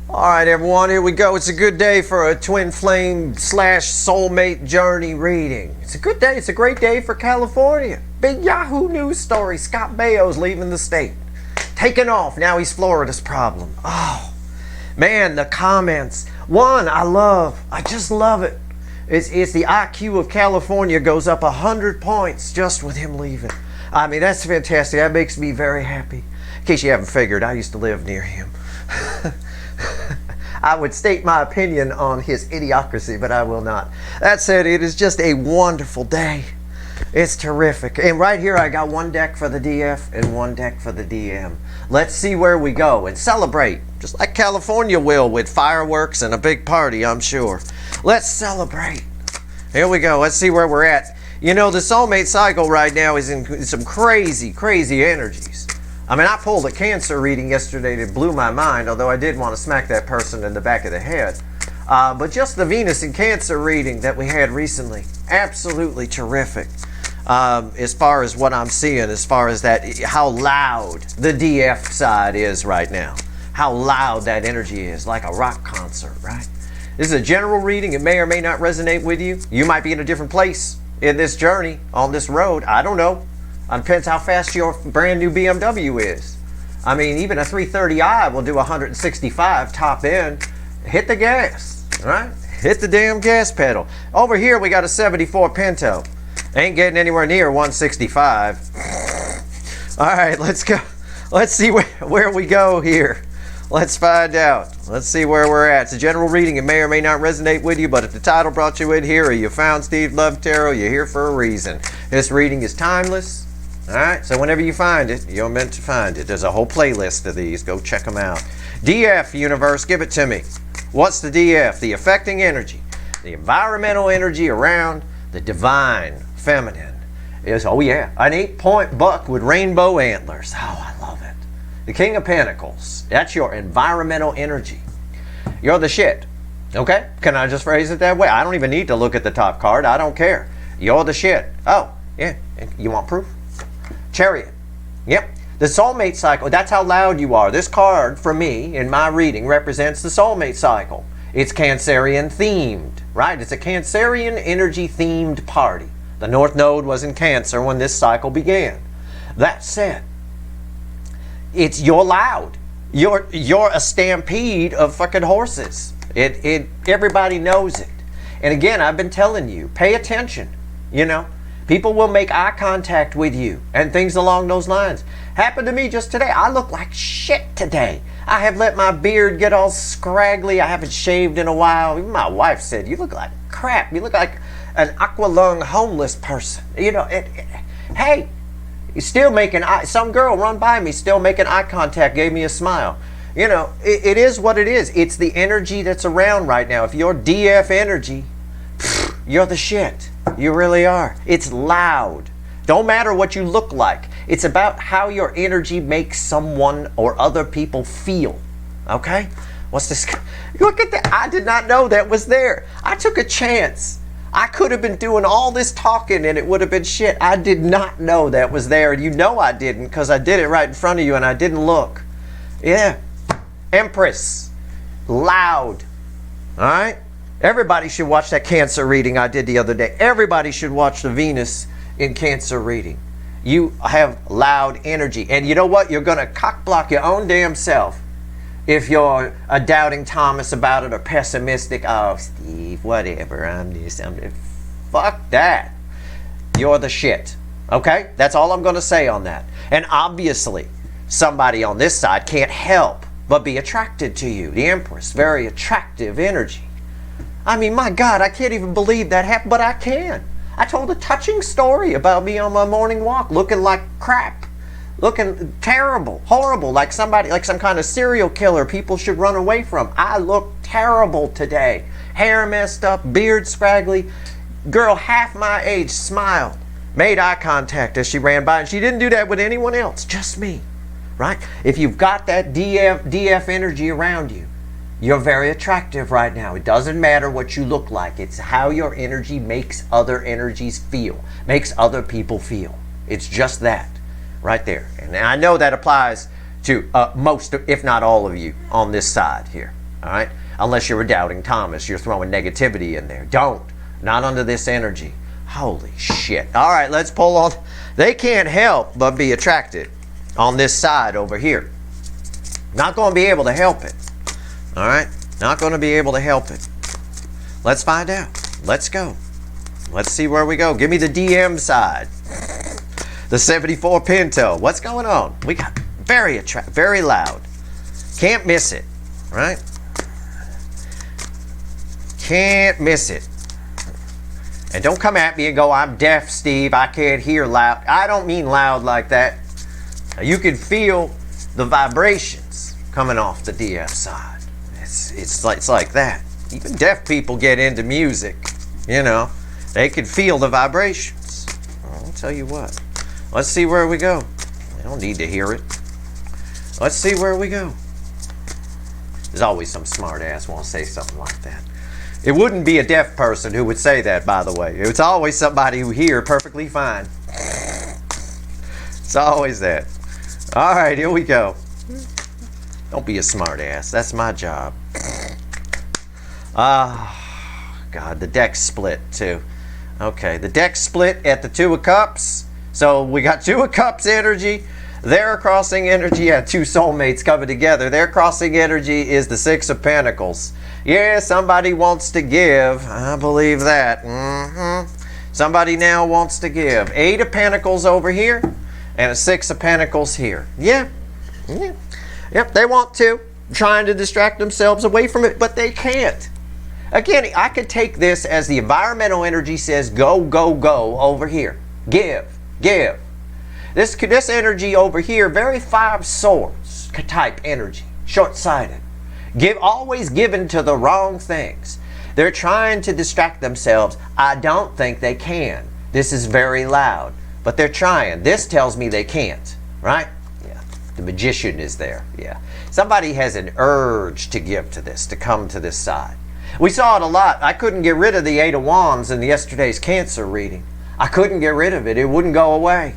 All right, everyone, here we go. It's a good day for a twin flame / soulmate journey reading. It's a good day. It's a great day for California. Big Yahoo News story. Scott Baio's leaving the state. Taking off. Now he's Florida's problem. Oh, man, the comments. One, I just love it. It's the IQ of California goes up 100 points just with him leaving. I mean, that's fantastic. That makes me very happy. In case you haven't figured, I used to live near him. I would state my opinion on his idiocracy, but I will not. That said, it is just a wonderful day. It's terrific. And right here, I got one deck for the DF and one deck for the DM. Let's see where we go and celebrate, just like California will, with fireworks and a big party, I'm sure. Let's celebrate. Here we go. Let's see where we're at. You know, the soulmate cycle right now is in some crazy, crazy energies. I mean, I pulled a Cancer reading yesterday that blew my mind, although I did want to smack that person in the back of the head. But just the Venus in Cancer reading that we had recently, absolutely terrific. As far as what I'm seeing, as far as that, how loud the DF side is right now. How loud that energy is, like a rock concert, right? This is a general reading. It may or may not resonate with you. You might be in a different place in this journey, on this road. I don't know. It depends how fast your brand new BMW is. I mean, even a 330i will do 165 top end. Hit the gas, all right? Hit the damn gas pedal. Over here, we got a 74 Pinto. Ain't getting anywhere near 165. All right, let's go. Let's see where we go here. Let's find out. Let's see where we're at. It's a general reading. It may or may not resonate with you, but if the title brought you in here or you found Steve Love Tarot, you're here for a reason. This reading is timeless. All right, so whenever you find it, you're meant to find it. There's a whole playlist of these. Go check them out. DF, universe, give it to me. What's the DF? The affecting energy. The environmental energy around the divine feminine is, oh yeah, an 8-point buck with rainbow antlers. Oh, I love it. The King of Pentacles. That's your environmental energy. You're the shit. Okay? Can I just phrase it that way? I don't even need to look at the top card. I don't care. You're the shit. Oh, yeah. You want proof? Chariot. Yep. The soulmate cycle. That's how loud you are. This card, for me, in my reading, represents the soulmate cycle. It's Cancerian themed, right? It's a Cancerian energy themed party. The North Node was in Cancer when this cycle began. That said, you're loud. You're a stampede of fucking horses. Everybody knows it. And again, I've been telling you, pay attention. You know, people will make eye contact with you and things along those lines. Happened to me just today. I look like shit today. I have let my beard get all scraggly. I haven't shaved in a while. Even my wife said, you look like crap. You look like an aqualung homeless person. You know, hey, you're still making some girl run by me, still making eye contact, gave me a smile. You know, it is what it is. It's the energy that's around right now. If you're DF energy, you're the shit. You really are. It's loud. Don't matter what you look like. It's about how your energy makes someone or other people feel. Okay? What's this? Look at that. I did not know that was there. I took a chance. I could have been doing all this talking and it would have been shit. I did not know that was there. You know I didn't, because I did it right in front of you and I didn't look. Yeah. Empress. Loud. All right? Everybody should watch that Cancer reading I did the other day. Everybody should watch the Venus in Cancer reading. You have loud energy. And you know what? You're going to cock block your own damn self if you're a doubting Thomas about it or pessimistic. Oh, Steve, whatever. I'm this. Fuck that. You're the shit. Okay? That's all I'm going to say on that. And obviously, somebody on this side can't help but be attracted to you. The Empress, very attractive energy. I mean, my God, I can't even believe that happened, but I can. I told a touching story about me on my morning walk, looking like crap, looking terrible, horrible, like somebody, like some kind of serial killer people should run away from. I look terrible today. Hair messed up, beard scraggly. Girl half my age smiled, made eye contact as she ran by, and she didn't do that with anyone else, just me, right? If you've got that DF energy around you, you're very attractive right now. It doesn't matter what you look like. It's how your energy makes other energies feel, makes other people feel. It's just that right there. And I know that applies to most, if not all of you on this side here. All right? Unless you're a doubting Thomas. You're throwing negativity in there. Don't. Not under this energy. Holy shit. All right, let's pull on. They can't help but be attracted on this side over here. Not going to be able to help it. All right? Not going to be able to help it. Let's find out. Let's go. Let's see where we go. Give me the DM side. The 74 Pinto. What's going on? We got very loud. Can't miss it. Right? Can't miss it. And don't come at me and go, I'm deaf, Steve. I can't hear loud. I don't mean loud like that. You can feel the vibrations coming off the DF side. It's like that. Even deaf people get into music. You know, they can feel the vibrations. I'll tell you what. Let's see where we go. I don't need to hear it. Let's see where we go. There's always some smart ass won't say something like that. It wouldn't be a deaf person who would say that, by the way. It's always somebody who hears perfectly fine. It's always that. All right, here we go. Don't be a smart ass. That's my job. God, the deck split too. Okay, the deck split at the Two of Cups. So we got Two of Cups energy. Their crossing energy, yeah, two soulmates coming together. Their crossing energy is the Six of Pentacles. Yeah, somebody wants to give. I believe that. Somebody now wants to give. Eight of Pentacles over here and a Six of Pentacles here. Yeah. Yep, they want to. Trying to distract themselves away from it, but they can't. Again, I could take this as the environmental energy says, go, go, go over here. Give, give. This energy over here, very Five Swords type energy. Short-sighted. Always given to the wrong things. They're trying to distract themselves. I don't think they can. This is very loud. But they're trying. This tells me they can't. Right? Yeah. The magician is there. Yeah. Somebody has an urge to give to this, to come to this side. We saw it a lot. I couldn't get rid of the Eight of Wands in yesterday's Cancer reading. I couldn't get rid of it. It wouldn't go away.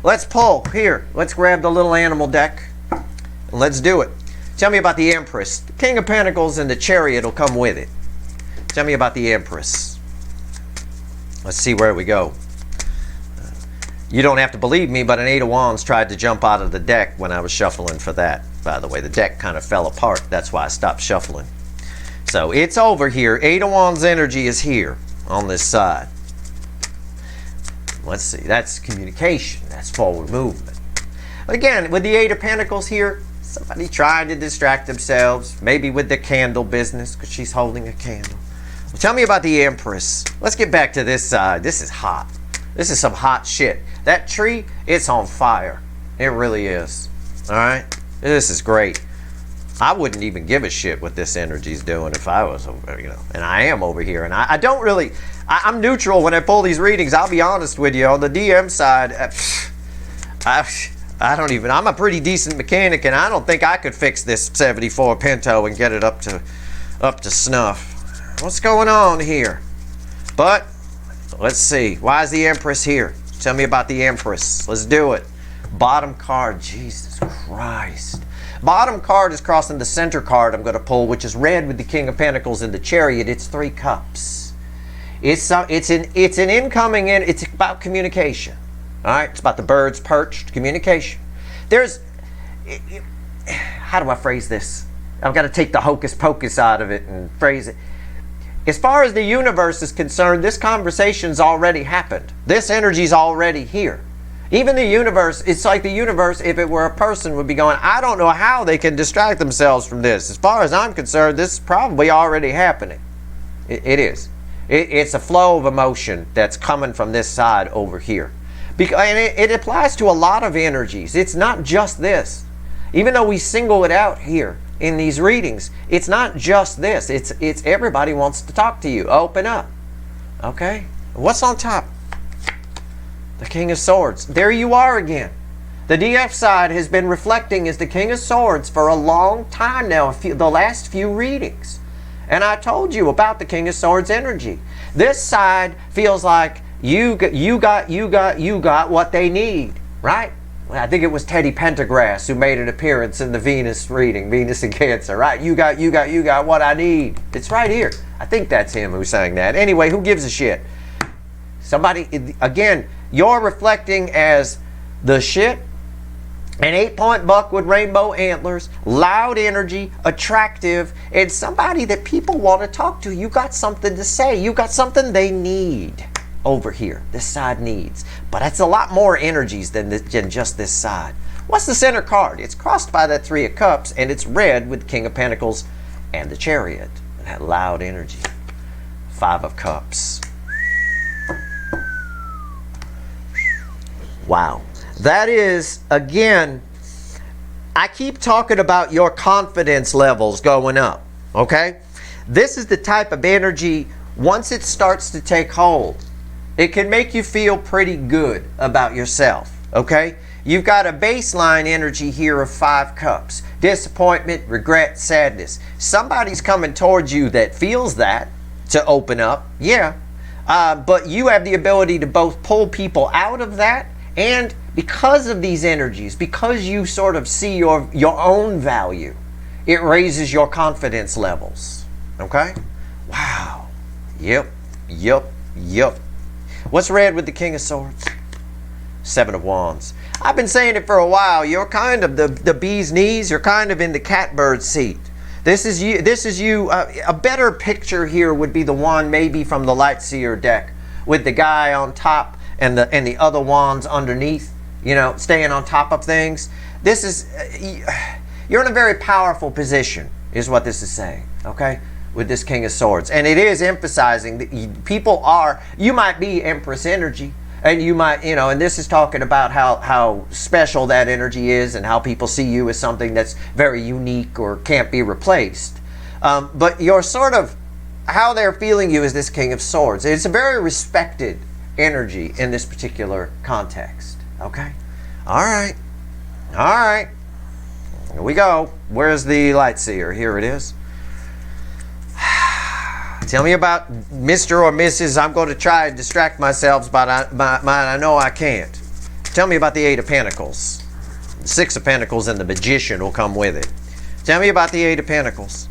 Let's pull. Here. Let's grab the little animal deck. And let's do it. Tell me about the Empress. The King of Pentacles and the Chariot will come with it. Tell me about the Empress. Let's see where we go. You don't have to believe me, but an Eight of Wands tried to jump out of the deck when I was shuffling for that. By the way, the deck kind of fell apart. That's why I stopped shuffling. So it's over here. Eight of Wands energy is here on this side. Let's see. That's communication. That's forward movement. Again, with the Eight of Pentacles here, somebody trying to distract themselves, maybe with the candle business, because she's holding a candle. Well, tell me about the Empress. Let's get back to this side. This is hot. This is some hot shit. That tree, it's on fire. It really is. All right? This is great. I wouldn't even give a shit what this energy's doing if I was over, you know. And I am over here. And I don't really, I'm neutral when I pull these readings. I'll be honest with you. On the DM side, I don't even, I'm a pretty decent mechanic, and I don't think I could fix this 74 Pinto and get it up to snuff. What's going on here? But let's see. Why is the Empress here? Tell me about the Empress. Let's do it. Bottom card. Jesus Christ. Bottom card is crossing the center card I'm going to pull, which is red with the King of Pentacles and the Chariot. It's Three Cups. It's an incoming in. It's about communication. All right, it's about the birds perched, communication. How do I phrase this? I've got to take the hocus pocus out of it and phrase it. As far as the universe is concerned, this conversation's already happened. This energy's already here. Even the universe, it's like the universe, if it were a person, would be going, I don't know how they can distract themselves from this. As far as I'm concerned, this is probably already happening. It is. It's a flow of emotion that's coming from this side over here. And it applies to a lot of energies. It's not just this. Even though we single it out here in these readings, it's not just this. It's everybody wants to talk to you. Open up. Okay? What's on top? The King of Swords. There you are again. The DF side has been reflecting as the King of Swords for a long time now, the last few readings. And I told you about the King of Swords energy. This side feels like you got what they need, right? I think it was Teddy Pendergrass who made an appearance in the Venus reading, Venus and Cancer, right? You got what I need. It's right here. I think that's him who sang that. Anyway, who gives a shit? Somebody, again, you're reflecting as the shit, an 8-point buck with rainbow antlers, loud energy, attractive, and somebody that people want to talk to. You got something to say. You got something they need. Over here, this side needs, but it's a lot more energies than just this side. What's the center card? It's crossed by that 3 of Cups, and it's red with King of Pentacles and the Chariot. And that loud energy. 5 of Cups. Wow. That is, again, I keep talking about your confidence levels going up, okay? This is the type of energy, once it starts to take hold, it can make you feel pretty good about yourself, okay? You've got a baseline energy here of 5 cups. Disappointment, regret, sadness. Somebody's coming towards you that feels that to open up, yeah. But you have the ability to both pull people out of that, and because of these energies, because you sort of see your own value, it raises your confidence levels, okay? Wow. Yep. What's red with the King of Swords? 7 of Wands. I've been saying it for a while. You're kind of the bee's knees. You're kind of in the catbird seat. This is you. A better picture here would be the one maybe from the Light Seer deck with the guy on top and the other wands underneath, you know, staying on top of things. This is, you're in a very powerful position is what this is saying, okay? With this King of Swords. And it is emphasizing that people are, you might be Empress energy, and you might, you know, and this is talking about how special that energy is and how people see you as something that's very unique or can't be replaced. But you're sort of, how they're feeling you is this King of Swords. It's a very respected energy in this particular context, okay? All right. Here we go. Where's the Light Seer? Here it is. Tell me about Mr. or Mrs. I'm going to try and distract myself, but I know I can't. Tell me about the 8 of Pentacles. The 6 of Pentacles and the Magician will come with it. Tell me about the 8 of Pentacles.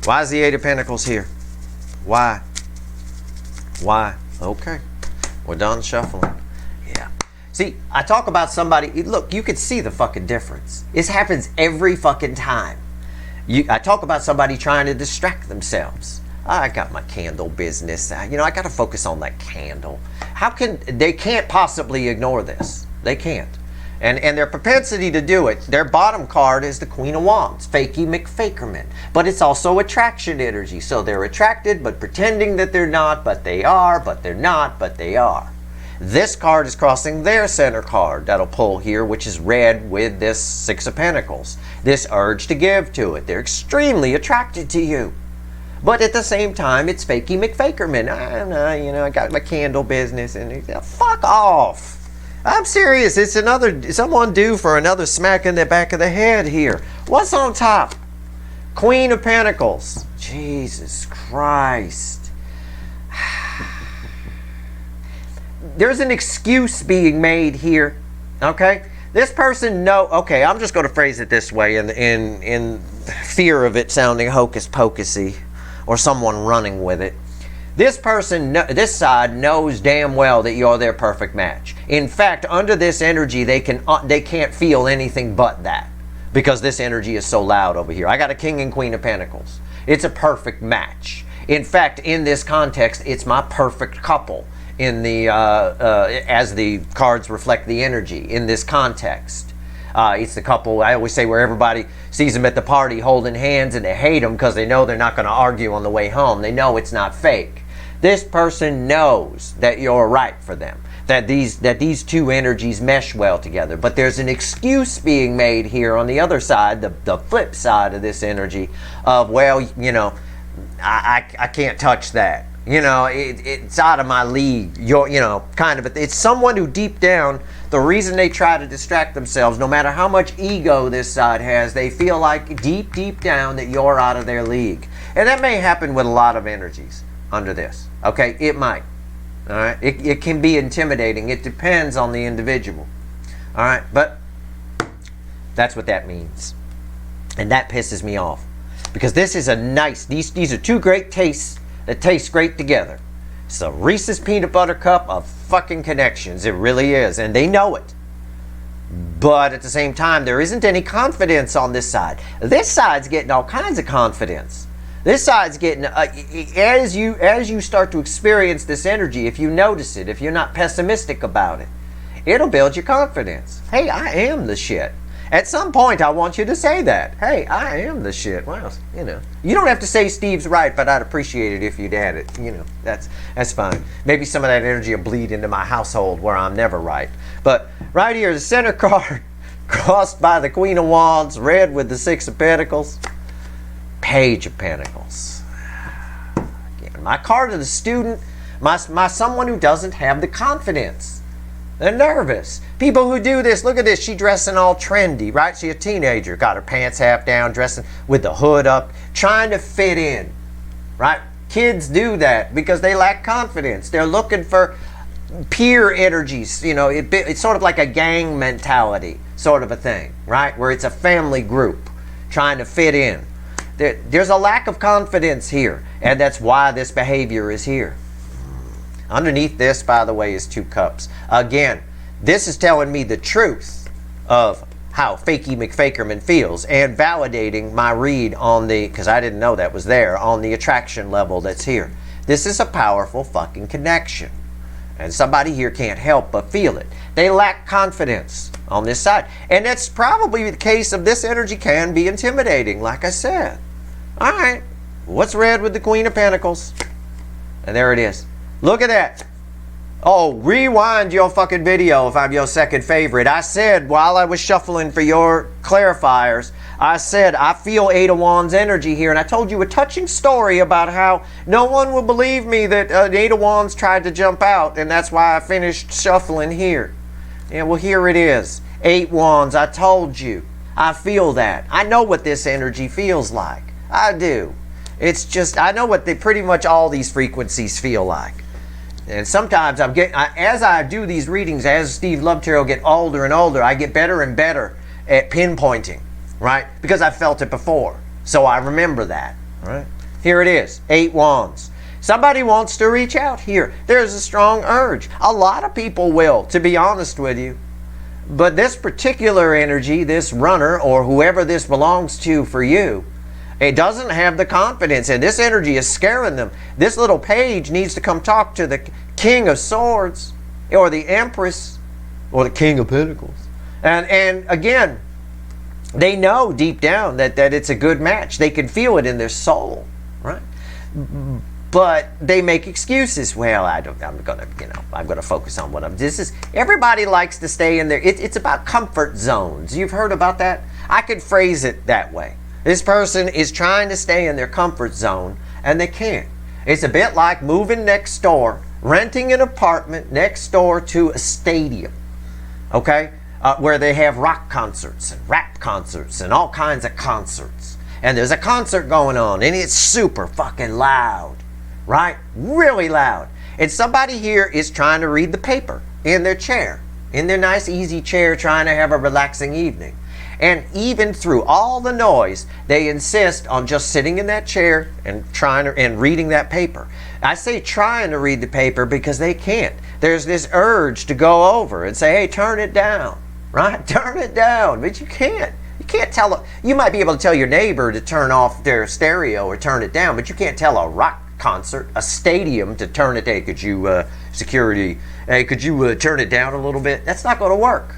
Why is the 8 of Pentacles here? Why? Okay. We're done shuffling. Yeah. See, I talk about somebody, look, you can see the fucking difference. This happens every fucking time. I talk about somebody trying to distract themselves. I got my candle business. You know, I got to focus on that candle. They can't possibly ignore this. They can't. And their propensity to do it, their bottom card is the Queen of Wands, fakey McFakerman. But it's also attraction energy. So they're attracted, but pretending that they're not, but they are, but they're not, but they are. This card is crossing their center card that'll pull here, which is red with this 6 of Pentacles. This urge to give to it. They're extremely attracted to you. But at the same time, it's fakey McFakerman. I got my candle business, and fuck off. I'm serious. It's someone due for another smack in the back of the head here. What's on top? Queen of Pentacles. Jesus Christ. There's an excuse being made here, okay? This person okay, I'm just going to phrase it this way in fear of it sounding hocus pocusy, or someone running with it. This person, this side knows damn well that you're their perfect match. In fact, under this energy, they can't feel anything but that, because this energy is so loud over here. I got a King and Queen of Pentacles. It's a perfect match. In fact, in this context, it's my perfect couple in the as the cards reflect the energy in this context. It's the couple, I always say, where everybody sees them at the party holding hands and they hate them because they know they're not going to argue on the way home. They know it's not fake. This person knows that you're right for them, that these two energies mesh well together. But there's an excuse being made here on the other side, the flip side of this energy of, well, you know, I can't touch that. You know, it's out of my league. It's someone who deep down, the reason they try to distract themselves, no matter how much ego this side has, they feel like deep down that you're out of their league. And that may happen with a lot of energies under this. Okay, it might. All right, it can be intimidating. It depends on the individual. All right, but that's what that means. And that pisses me off. Because this is a nice, these are two great tastes that taste great together. It's a Reese's peanut butter cup of fucking connections. It really is. And they know it. But at the same time, there isn't any confidence on this side. This side's getting all kinds of confidence. This side's getting, as you start to experience this energy, if you notice it, if you're not pessimistic about it, it'll build your confidence. Hey, I am the shit. At some point, I want you to say that. Hey, I am the shit. Well, you know, you don't have to say Steve's right, but I'd appreciate it if you'd add it. You know, that's fine. Maybe some of that energy will bleed into my household where I'm never right. But right here, the center card, crossed by the Queen of Wands, red with the Six of Pentacles, Page of Pentacles. Again, my card of the student, my someone who doesn't have the confidence. They're nervous. People who do this, look at this, she dressing all trendy, right? She's a teenager, got her pants half down, dressing with the hood up, trying to fit in, right? Kids do that because they lack confidence. They're looking for peer energies, you know, it's sort of like a gang mentality sort of a thing, right? Where it's a family group trying to fit in. There's a lack of confidence here, and that's why this behavior is here. Underneath this, by the way, is 2 cups. Again, this is telling me the truth of how Fakey McFakerman feels and validating my read on the, because I didn't know that was there, on the attraction level that's here. This is a powerful fucking connection. And somebody here can't help but feel it. They lack confidence on this side. And that's probably the case of this energy can be intimidating, like I said. All right, what's red with the Queen of Pentacles? And there it is. Look at that. Oh, rewind your fucking video if I'm your second favorite. I said while I was shuffling for your clarifiers, I said I feel 8 of Wands energy here. And I told you a touching story about how no one will believe me that 8 of Wands tried to jump out. And that's why I finished shuffling here. Yeah, well, here it is. 8 Wands. I told you. I feel that. I know what this energy feels like. I do. It's just, I know what pretty much all these frequencies feel like. And sometimes as I do these readings, as Steve Loveterrell get older and older, I get better and better at pinpointing, right? Because I felt it before. So I remember that, right? Here it is, 8 Wands. Somebody wants to reach out here. There's a strong urge. A lot of people will, to be honest with you. But this particular energy, this runner, or whoever this belongs to for you, it doesn't have the confidence, and this energy is scaring them. This little page needs to come talk to the King of Swords, or the Empress, or the King of Pentacles. And again, they know deep down that it's a good match. They can feel it in their soul, right? But they make excuses. Well, I'm gonna focus on what I'm. Everybody likes to stay in there. It's about comfort zones. You've heard about that? I could phrase it that way. This person is trying to stay in their comfort zone, and they can't. It's a bit like moving next door, renting an apartment next door to a stadium, okay? Where they have rock concerts and rap concerts and all kinds of concerts. And there's a concert going on, and it's super fucking loud, right? Really loud. And somebody here is trying to read the paper in their chair, in their nice easy chair, trying to have a relaxing evening. And even through all the noise, they insist on just sitting in that chair and reading that paper. I say trying to read the paper because they can't. There's this urge to go over and say, hey, turn it down, right? Turn it down, but you can't. You can't tell them. You might be able to tell your neighbor to turn off their stereo or turn it down, but you can't tell a rock concert, a stadium, to turn it down. Could you, security, hey, could you turn it down a little bit? That's not going to work.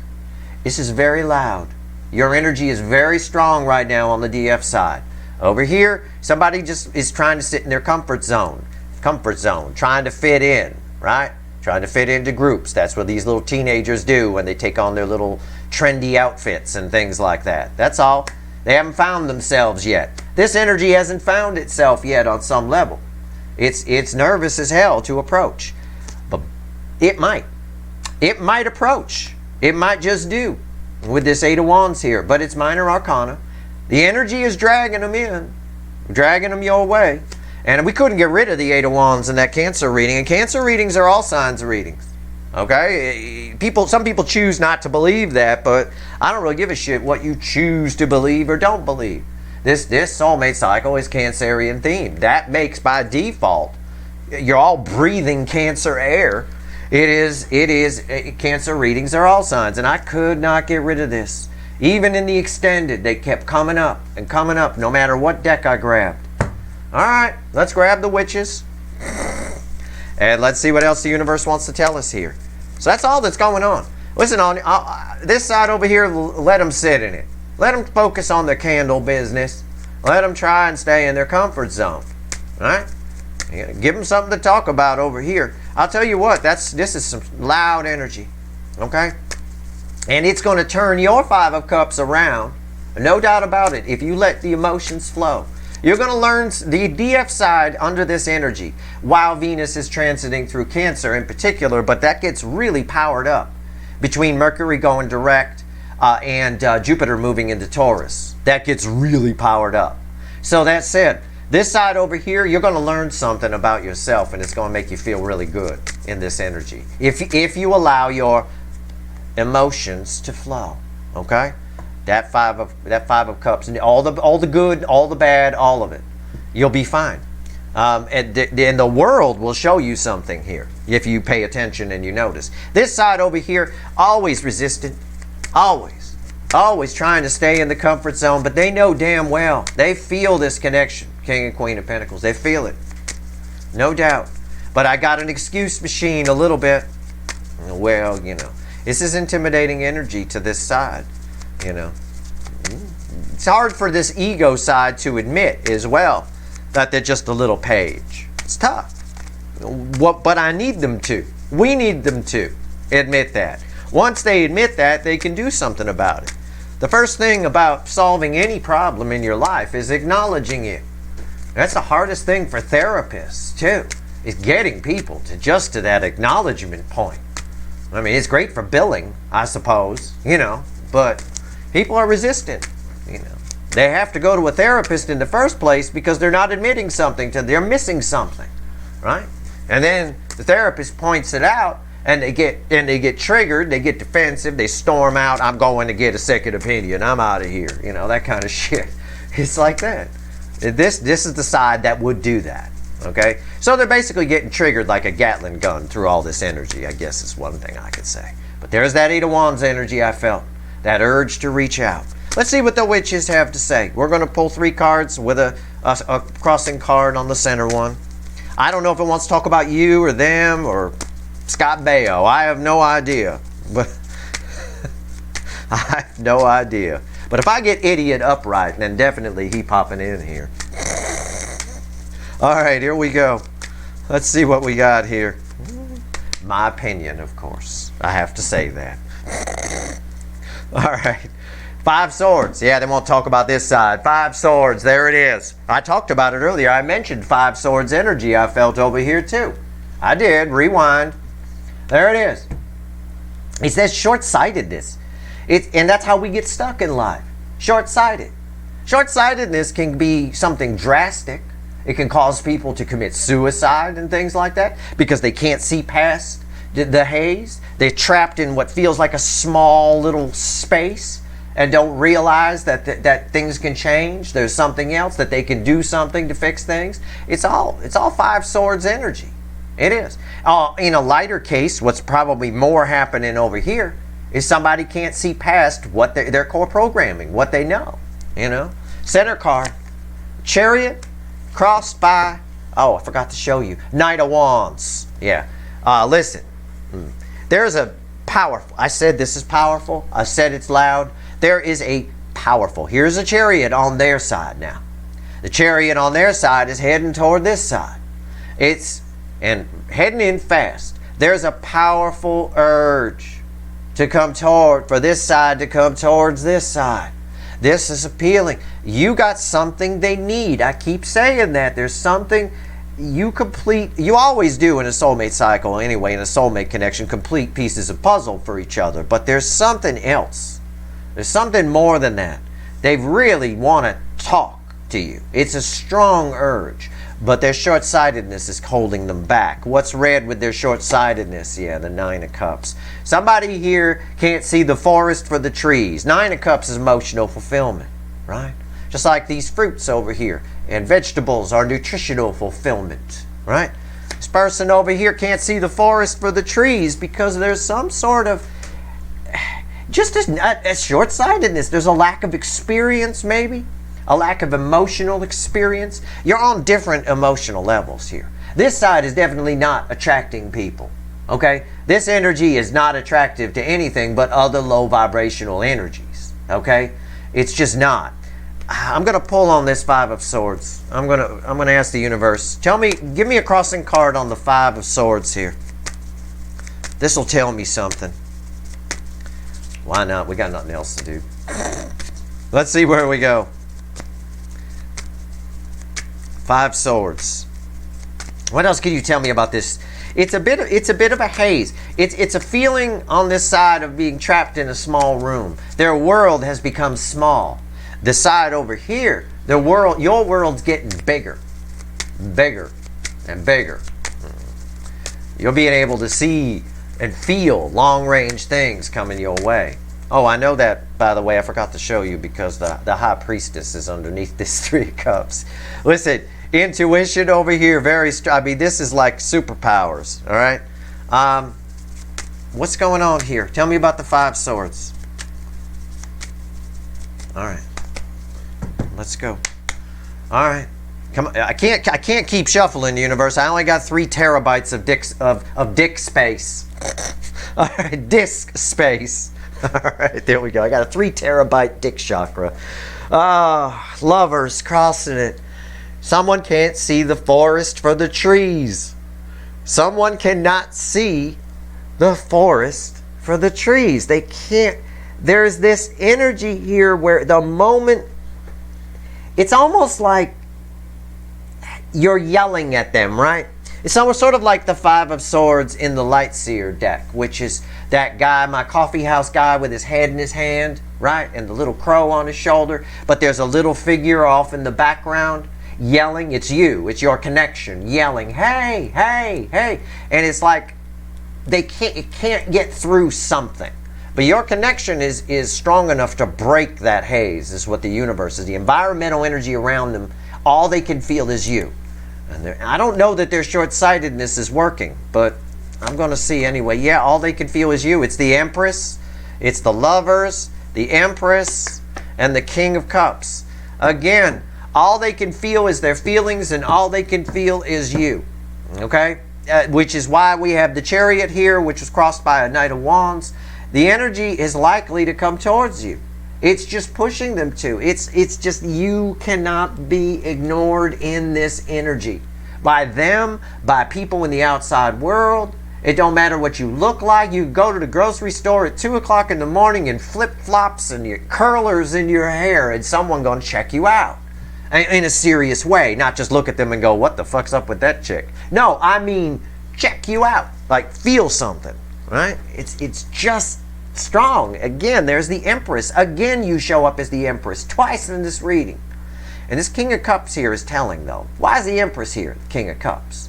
This is very loud. Your energy is very strong right now on the DF side. Over here, somebody just is trying to sit in their comfort zone, trying to fit in, right? Trying to fit into groups. That's what these little teenagers do when they take on their little trendy outfits and things like that. That's all. They haven't found themselves yet. This energy hasn't found itself yet on some level. It's nervous as hell to approach. But it might. It might approach. It might just do. With this 8 of Wands here, but it's minor arcana. The energy is dragging them in, dragging them your way. And we couldn't get rid of the 8 of Wands in that Cancer reading. And Cancer readings are all signs of readings. Okay, some people choose not to believe that, but I don't really give a shit what you choose to believe or don't believe. This soulmate cycle is Cancerian themed. That makes by default, you're all breathing Cancer air. It is Cancer readings are all signs, and I could not get rid of this. Even in the extended, they kept coming up and coming up, no matter what deck I grabbed. All right, let's grab the witches, and let's see what else the universe wants to tell us here. So that's all that's going on. Listen, on this side over here, let them sit in it. Let them focus on their candle business. Let them try and stay in their comfort zone. All right? Give them something to talk about over here. I'll tell you what, this is some loud energy. Okay? And it's going to turn your Five of Cups around. No doubt about it, if you let the emotions flow. You're going to learn the DF side under this energy while Venus is transiting through Cancer in particular, but that gets really powered up between Mercury going direct and Jupiter moving into Taurus. That gets really powered up. So that said, this side over here, you're going to learn something about yourself, and it's going to make you feel really good in this energy. If you allow your emotions to flow, okay? That five of Cups, and all the good, all the bad, all of it, you'll be fine. And the world will show you something here if you pay attention and you notice. This side over here, always resistant, always trying to stay in the comfort zone, but they know damn well, they feel this connection, King and Queen of Pentacles. They feel it, no doubt. But I got an excuse machine a little bit. Well, you know, this is intimidating energy to this side. You know, it's hard for this ego side to admit as well that they're just a little page. It's tough. But I need them to. We need them to admit that. Once they admit that, they can do something about it. The first thing about solving any problem in your life is acknowledging it. That's the hardest thing for therapists too, is getting people to that acknowledgement point. I mean, it's great for billing, I suppose, you know, but people are resistant, you know. They have to go to a therapist in the first place because they're not admitting something they're missing something, right? And then the therapist points it out, and they get triggered, they get defensive, they storm out. I'm going to get a second opinion. I'm out of here, you know, that kind of shit. It's like that. This is the side that would do that. Okay, so they're basically getting triggered like a Gatling gun through all this energy, I guess is one thing I could say. But there's that Eight of Wands energy I felt. That urge to reach out. Let's see what the witches have to say. We're going to pull 3 cards with a crossing card on the center one. I don't know if it wants to talk about you or them or Scott Baio. I have no idea. But I have no idea. But if I get idiot upright, then definitely he popping in here. All right, here we go. Let's see what we got here. My opinion, of course. I have to say that. All right. 5 swords. Yeah, they won't talk about this side. 5 swords. There it is. I talked about it earlier. I mentioned 5 swords energy I felt over here too. I did. Rewind. There it is. It says short-sightedness. And that's how we get stuck in life. Short-sighted. Short-sightedness can be something drastic. It can cause people to commit suicide and things like that because they can't see past the haze. They're trapped in what feels like a small little space and don't realize that things can change. There's something else, that they can do something to fix things. It's all 5 swords energy. It is. In a lighter case, what's probably more happening over here is somebody can't see past what their core programming, what they know. You know, center card, Chariot, crossed by, oh, I forgot to show you, Knight of Wands. Yeah. Listen, there's a powerful, I said this is powerful, I said it's loud. There is a powerful, here's a Chariot on their side now. The Chariot on their side is heading toward this side. And heading in fast. There's a powerful urge to come for this side to come towards this side. This is appealing. You got something they need. I keep saying that. There's something you always do in a soulmate cycle anyway, in a soulmate connection, complete pieces of puzzle for each other. But there's something else. There's something more than that. They really want to talk to you. It's a strong urge. but their short-sightedness is holding them back. What's red with their short-sightedness? Yeah, the Nine of Cups. Somebody here can't see the forest for the trees. Nine of Cups is emotional fulfillment, right? Just like these fruits over here, and vegetables are nutritional fulfillment, right? This person over here can't see the forest for the trees because there's some sort of just a short-sightedness. There's a lack of experience, maybe a lack of emotional experience. You're on different emotional levels here. This side is definitely not attracting people, okay? This energy is not attractive to anything but other low vibrational energies, okay? It's just not. I'm going to pull on this Five of Swords. I'm going to ask the universe, give me a crossing card on the Five of Swords here. This will tell me something. Why not? We got nothing else to do. Let's see where we go. Five Swords. What else can you tell me about this? It's a bit of a haze. It's a feeling on this side of being trapped in a small room. Their world has become small. The side over here, your world's getting bigger, bigger, and bigger. You'll be able to see and feel long-range things coming your way. Oh, I know that, by the way, I forgot to show you because the High Priestess is underneath this Three of Cups. Listen, intuition over here, I mean, this is like superpowers, all right? What's going on here? Tell me about the Five Swords. All right. Let's go. All right. Come on. I can't keep shuffling, the universe. I only got 3 terabytes of dick space. All right, disk space. All right, there we go. I got a 3 terabyte dick chakra. Lovers crossing it. Someone can't see the forest for the trees. Someone cannot see the forest for the trees. They can't. There's this energy here where the moment, it's almost like you're yelling at them, right? It's almost sort of like the Five of Swords in the Light Seer deck, which is that guy, my coffee house guy with his head in his hand, right? And the little crow on his shoulder. But there's a little figure off in the background yelling. It's you. It's your connection yelling, hey, hey, hey. And it's like it can't get through something. But your connection is strong enough to break that haze, is what the universe is. The environmental energy around them, all they can feel is you. And I don't know that their short-sightedness is working, but I'm going to see anyway. Yeah, all they can feel is you. It's the Empress, it's the Lovers, the Empress, and the King of Cups. Again, all they can feel is their feelings, and all they can feel is you. Okay? Which is why we have the Chariot here, which was crossed by a Knight of Wands. The energy is likely to come towards you. It's just pushing them to. It's just, you cannot be ignored in this energy. By them, by people in the outside world. It don't matter what you look like. You go to the grocery store at 2 o'clock in the morning in flip-flops and your curlers in your hair, and someone going to check you out. In a serious way. Not just look at them and go, what the fuck's up with that chick? No, I mean check you out. Like feel something. Right? It's just strong. Again, there's the Empress. Again, you show up as the Empress twice in this reading. And this King of Cups here is telling, though. Why is the Empress here, the King of Cups?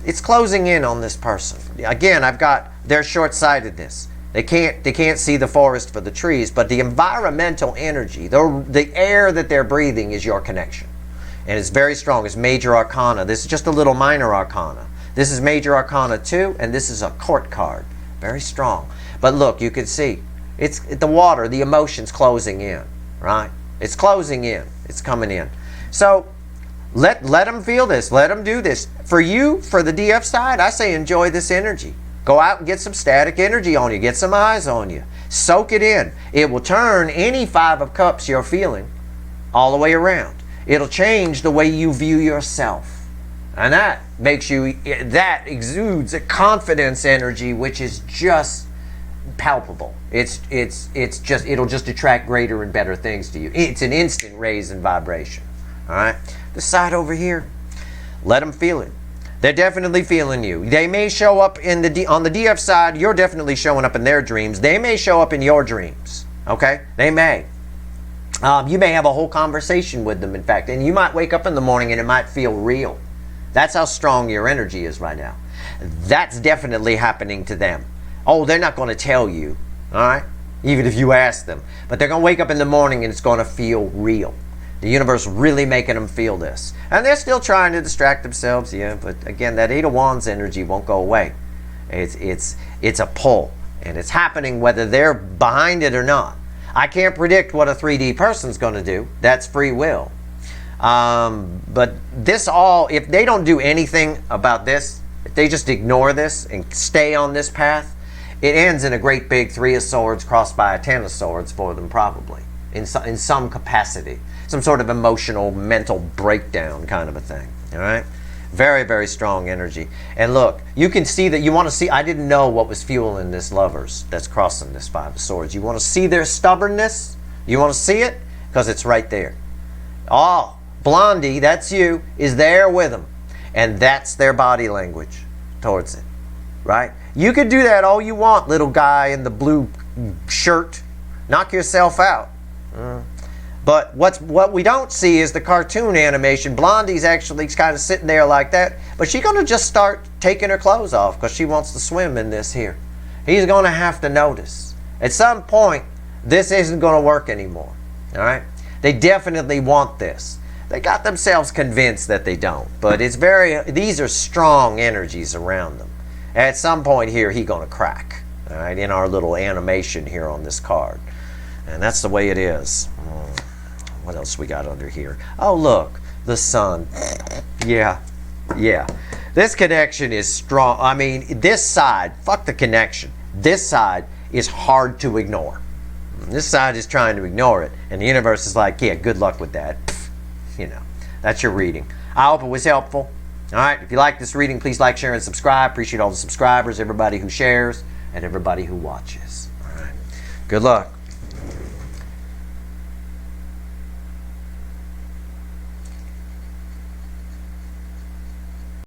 It's closing in on this person. Again, I've got their short-sightedness. They can't see the forest for the trees, but the environmental energy, the air that they're breathing is your connection. And it's very strong. It's Major Arcana. This is just a little Minor Arcana. This is Major Arcana 2, and this is a Court card. Very strong. But look, you can see, it's the water, the emotions closing in, right? It's closing in. It's coming in. So let them feel this. Let them do this. For you, for the DF side, I say enjoy this energy. Go out and get some static energy on you. Get some eyes on you. Soak it in. It will turn any Five of Cups you're feeling all the way around. It'll change the way you view yourself. And that makes you, that exudes a confidence energy which is just palpable. It'll just attract greater and better things to you. It's an instant raise in vibration. All right? The side over here, let them feel it. They're definitely feeling you. They may show up on the DF side. You're definitely showing up in their dreams. They may show up in your dreams. Okay? They may. You may have a whole conversation with them, in fact. And you might wake up in the morning and it might feel real. That's how strong your energy is right now. That's definitely happening to them. Oh, they're not going to tell you, all right? Even if you ask them. But they're going to wake up in the morning and it's going to feel real. The universe really making them feel this. And they're still trying to distract themselves, yeah, but again, that Eight of Wands energy won't go away. It's a pull. And it's happening whether they're behind it or not. I can't predict what a 3D person's going to do. That's free will. But this all, if they don't do anything about this, if they just ignore this and stay on this path, it ends in a great big Three of Swords crossed by a Ten of Swords for them, probably, in some capacity. Some sort of emotional, mental breakdown kind of a thing, all right? Very, very strong energy. And look, you can see that you want to see, I didn't know what was fueling this lovers that's crossing this Five of Swords. You want to see their stubbornness? You want to see it? Because it's right there. Oh, Blondie, that's you, is there with them. And that's their body language towards it, right? You could do that all you want, little guy in the blue shirt. Knock yourself out. But what we don't see is the cartoon animation. Blondie's actually kind of sitting there like that. But she's going to just start taking her clothes off because she wants to swim in this here. He's going to have to notice. At some point, this isn't going to work anymore. All right? They definitely want this. They got themselves convinced that they don't. But it's these are strong energies around them. At some point here, he's going to crack. All right? In our little animation here on this card. And that's the way it is. What else we got under here? Oh, look, the sun. Yeah. This connection is strong. I mean, this side, fuck the connection. This side is hard to ignore. This side is trying to ignore it. And the universe is like, yeah, good luck with that. You know, that's your reading. I hope it was helpful. All right, if you like this reading, please like, share, and subscribe. Appreciate all the subscribers, everybody who shares, and everybody who watches. All right. Good luck.